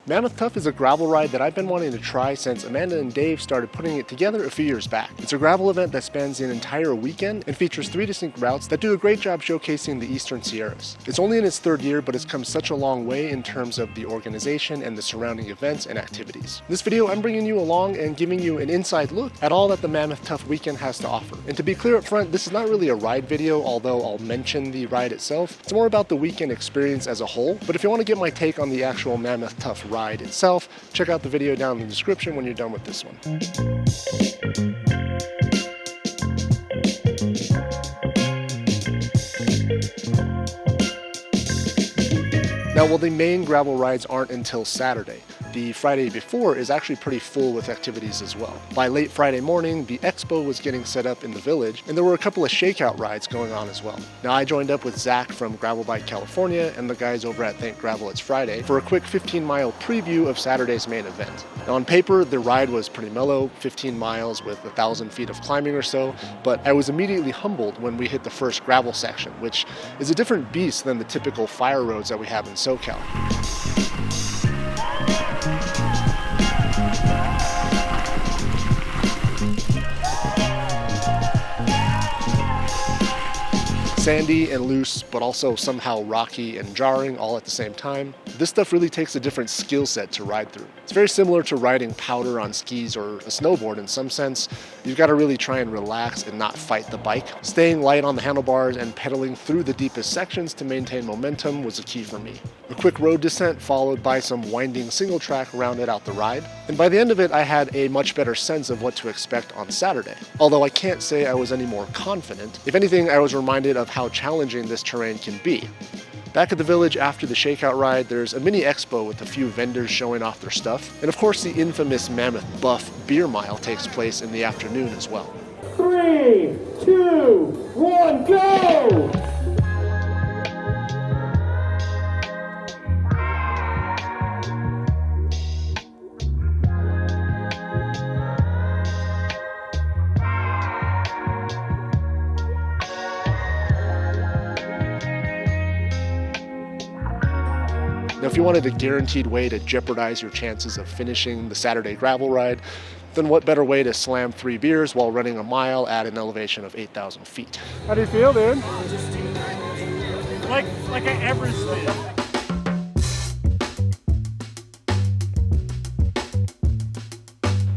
Mammoth Tuff is a gravel ride that I've been wanting to try since Amanda and Dave started putting it together a few years back. It's a gravel event that spans an entire weekend and features 3 distinct routes that do a great job showcasing the Eastern Sierras. It's only in its 3rd year, but it's come such a long way in terms of the organization and the surrounding events and activities. In this video, I'm bringing you along and giving you an inside look at all that the Mammoth Tuff weekend has to offer. And to be clear up front, this is not really a ride video, although I'll mention the ride itself. It's more about the weekend experience as a whole, but if you want to get my take on the actual Mammoth Tuff ride itself, check out the video down in the description when you're done with this one. Now, while the main gravel rides aren't until Saturday, the Friday before is actually pretty full with activities as well. By late Friday morning, the expo was getting set up in the village, and there were a couple of ShakeOut rides going on as well. Now, I joined up with Zach from Gravel Bike California and the guys over at Thank Gravel It's Friday for a quick 15-mile preview of Saturday's main event. Now, on paper, the ride was pretty mellow, 15 miles with 1,000 feet of climbing or so, but I was immediately humbled when we hit the first gravel section, which is a different beast than the typical fire roads that we have in SoCal. Sandy and loose, but also somehow rocky and jarring all at the same time. This stuff really takes a different skill set to ride through. It's very similar to riding powder on skis or a snowboard in some sense. You've got to really try and relax and not fight the bike. Staying light on the handlebars and pedaling through the deepest sections to maintain momentum was a key for me. A quick road descent followed by some winding single track rounded out the ride. And by the end of it, I had a much better sense of what to expect on Saturday. Although I can't say I was any more confident. If anything, I was reminded of how challenging this terrain can be. Back at the village after the ShakeOut ride, there's a mini expo with a few vendors showing off their stuff. And of course, the infamous Mammoth Buff beer mile takes place in the afternoon as well. 3, 2, 1, go! Now, if you wanted a guaranteed way to jeopardize your chances of finishing the Saturday gravel ride, then what better way to slam 3 beers while running a mile at an elevation of 8,000 feet? How do you feel, dude? Like an Everest did.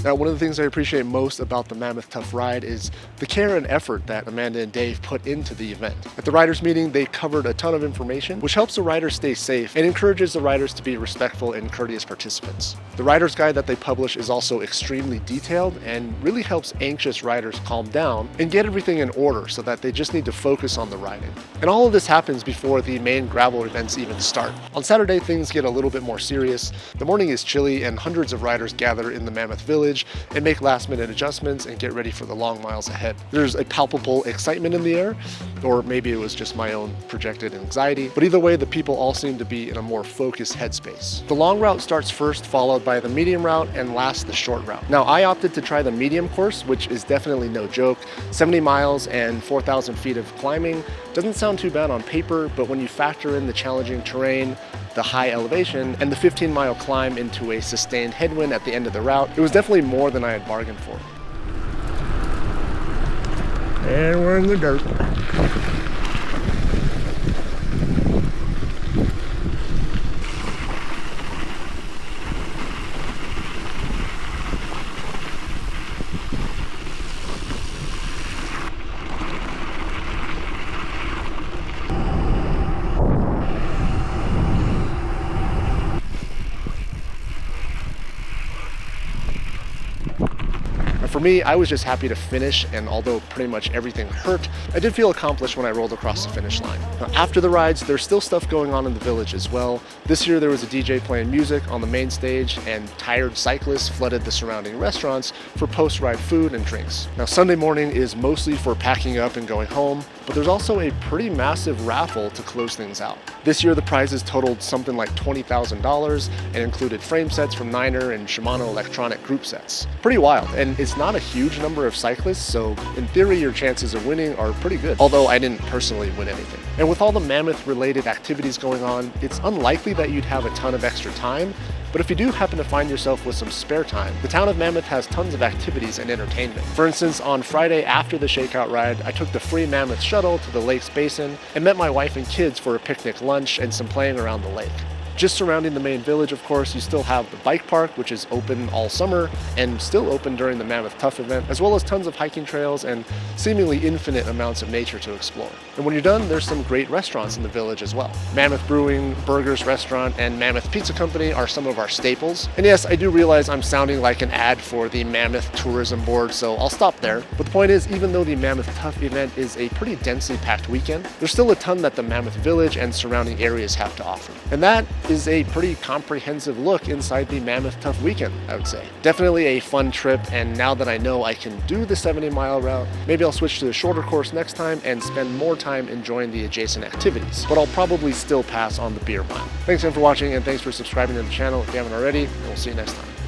Now, one of the things I appreciate most about the Mammoth Tuff ride is the care and effort that Amanda and Dave put into the event. At the riders meeting, they covered a ton of information, which helps the riders stay safe and encourages the riders to be respectful and courteous participants. The rider's guide that they publish is also extremely detailed and really helps anxious riders calm down and get everything in order so that they just need to focus on the riding. And all of this happens before the main gravel events even start. On Saturday, things get a little bit more serious. The morning is chilly and hundreds of riders gather in the Mammoth Village and make last-minute adjustments and get ready for the long miles ahead. There's a palpable excitement in the air, or maybe it was just my own projected anxiety, but either way, the people all seem to be in a more focused headspace. The long route starts first, followed by the medium route, and last the short route. Now, I opted to try the medium course, which is definitely no joke. 70 miles and 4,000 feet of climbing doesn't sound too bad on paper, but when you factor in the challenging terrain, the high elevation, and the 15-mile climb into a sustained headwind at the end of the route, it was definitely more than I had bargained for. And we're in the dirt. For me, I was just happy to finish, and although pretty much everything hurt, I did feel accomplished when I rolled across the finish line. Now, after the rides, there's still stuff going on in the village as well. This year there was a DJ playing music on the main stage, and tired cyclists flooded the surrounding restaurants for post-ride food and drinks. Now, Sunday morning is mostly for packing up and going home, but there's also a pretty massive raffle to close things out. This year the prizes totaled something like $20,000 and included frame sets from Niner and Shimano electronic group sets. Pretty wild, and it's not a huge number of cyclists, so in theory your chances of winning are pretty good, although I didn't personally win anything. And with all the Mammoth related activities going on, it's unlikely that you'd have a ton of extra time, But if you do happen to find yourself with some spare time, the town of Mammoth has tons of activities and entertainment. For instance, on Friday after the ShakeOut ride, I took the free Mammoth shuttle to the lake's basin and met my wife and kids for a picnic lunch and some playing around the lake. Just surrounding the main village, of course, you still have the bike park, which is open all summer and still open during the Mammoth Tuff event, as well as tons of hiking trails and seemingly infinite amounts of nature to explore. And when you're done, there's some great restaurants in the village as well. Mammoth Brewing, Burgers Restaurant, and Mammoth Pizza Company are some of our staples. And yes, I do realize I'm sounding like an ad for the Mammoth Tourism Board, so I'll stop there. But the point is, even though the Mammoth Tuff event is a pretty densely packed weekend, there's still a ton that the Mammoth Village and surrounding areas have to offer. And that is a pretty comprehensive look inside the Mammoth Tuff weekend, I would say. Definitely a fun trip, and now that I know I can do the 70-mile route, maybe I'll switch to the shorter course next time and spend more time enjoying the adjacent activities. But I'll probably still pass on the beer mile. Thanks again for watching, and thanks for subscribing to the channel if you haven't already, and we'll see you next time.